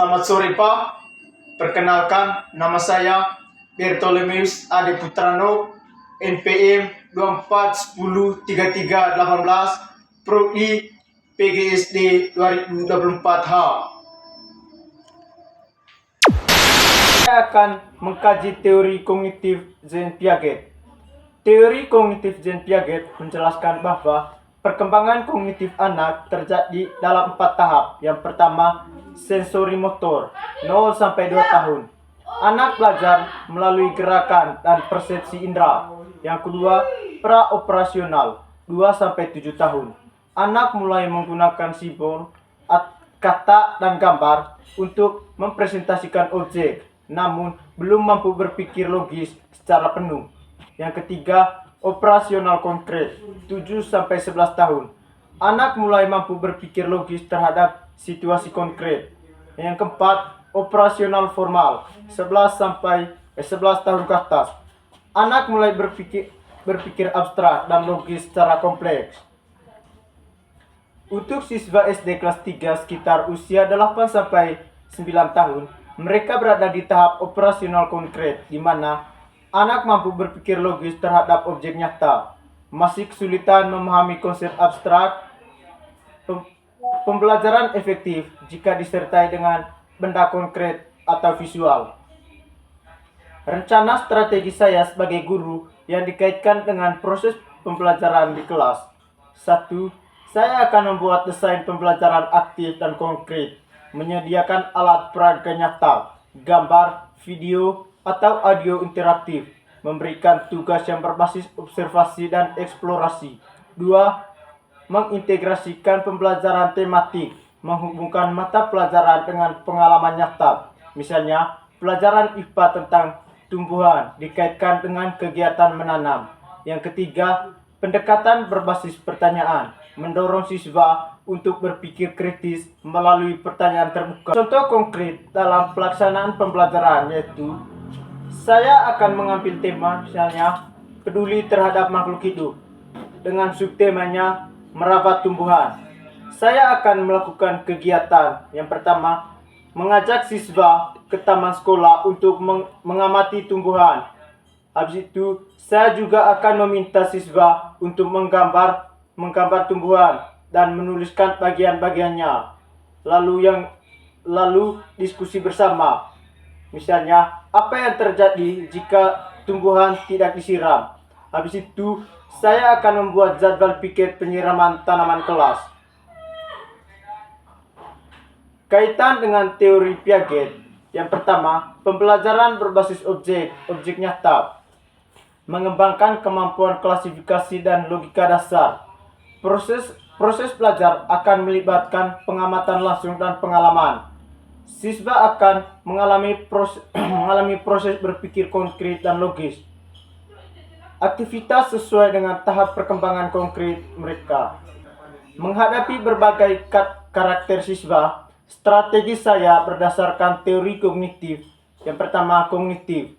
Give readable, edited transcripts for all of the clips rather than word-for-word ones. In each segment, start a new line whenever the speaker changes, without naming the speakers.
Selamat sore Pak. Perkenalkan, nama saya Bertolomeus Ade Putrano, NPM 24103318, Prodi PGSD 2024H. Saya akan mengkaji teori kognitif Jean Piaget. Teori kognitif Jean Piaget menjelaskan bahwa perkembangan kognitif anak terjadi dalam 4 tahap. Yang pertama, sensori motor, 0 sampai 2 tahun. Anak belajar melalui gerakan dan persepsi indera. Yang kedua, praoperasional, 2 sampai 7 tahun. Anak mulai menggunakan simbol, kata dan gambar untuk mempresentasikan objek, namun belum mampu berpikir logis secara penuh. Yang ketiga, operasional konkret, 7 sampai 11 tahun. Anak mulai mampu berpikir logis terhadap situasi konkret. Yang keempat, operasional formal, 11 tahun ke atas. Anak mulai berpikir abstrak dan logis secara kompleks. Untuk siswa SD kelas 3 sekitar usia 8 sampai 9 tahun, mereka berada di tahap operasional konkret, di mana anak mampu berpikir logis terhadap objek nyata, masih kesulitan memahami konsep abstrak. Pembelajaran efektif jika disertai dengan benda konkret atau visual. Rencana strategi saya sebagai guru yang dikaitkan dengan proses pembelajaran di kelas. 1. Saya akan membuat desain pembelajaran aktif dan konkret, menyediakan alat peraga nyata, gambar, video, atau audio interaktif, memberikan tugas yang berbasis observasi dan eksplorasi. 2. Mengintegrasikan pembelajaran tematik, menghubungkan mata pelajaran dengan pengalaman nyata. Misalnya, pelajaran IPA tentang tumbuhan dikaitkan dengan kegiatan menanam. Yang ketiga, pendekatan berbasis pertanyaan, mendorong siswa untuk berpikir kritis melalui pertanyaan terbuka. Contoh konkret dalam pelaksanaan pembelajaran yaitu, saya akan mengambil tema misalnya peduli terhadap makhluk hidup dengan subtemanya merawat tumbuhan. Saya akan melakukan kegiatan yang pertama, mengajak siswa ke taman sekolah untuk mengamati tumbuhan. Habis itu, saya juga akan meminta siswa untuk menggambar tumbuhan dan menuliskan bagian-bagiannya. Lalu diskusi bersama. Misalnya, apa yang terjadi jika tumbuhan tidak disiram? Habis itu, saya akan membuat jadwal piket penyiraman tanaman kelas. Kaitan dengan teori Piaget. Yang pertama, pembelajaran berbasis objek nyata. Mengembangkan kemampuan klasifikasi dan logika dasar. Proses belajar akan melibatkan pengamatan langsung dan pengalaman. Siswa akan mengalami proses berpikir konkret dan logis. Aktivitas sesuai dengan tahap perkembangan konkret mereka. Menghadapi berbagai karakter siswa, strategi saya berdasarkan teori kognitif. Yang pertama, kognitif.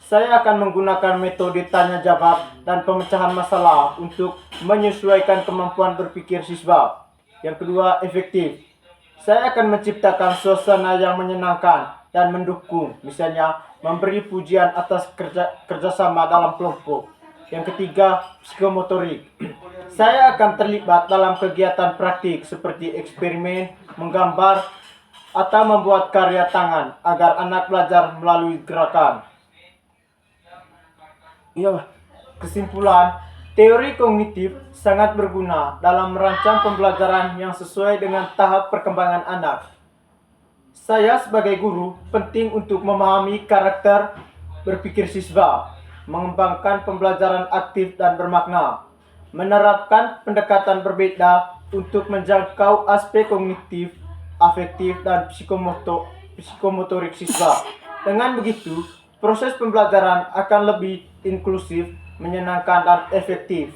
Saya akan menggunakan metode tanya jawab dan pemecahan masalah untuk menyesuaikan kemampuan berpikir siswa. Yang kedua, efektif. Saya akan menciptakan suasana yang menyenangkan dan mendukung, misalnya memberi pujian atas kerjasama dalam kelompok. Yang ketiga, psikomotorik. Saya akan terlibat dalam kegiatan praktik seperti eksperimen, menggambar, atau membuat karya tangan agar anak belajar melalui gerakan. Kesimpulan, teori kognitif sangat berguna dalam merancang pembelajaran yang sesuai dengan tahap perkembangan anak. Saya sebagai guru penting untuk memahami karakter berpikir siswa, mengembangkan pembelajaran aktif dan bermakna, menerapkan pendekatan berbeda untuk menjangkau aspek kognitif, afektif, dan psikomotorik siswa. Dengan begitu, proses pembelajaran akan lebih inklusif, menyenangkan, dan efektif.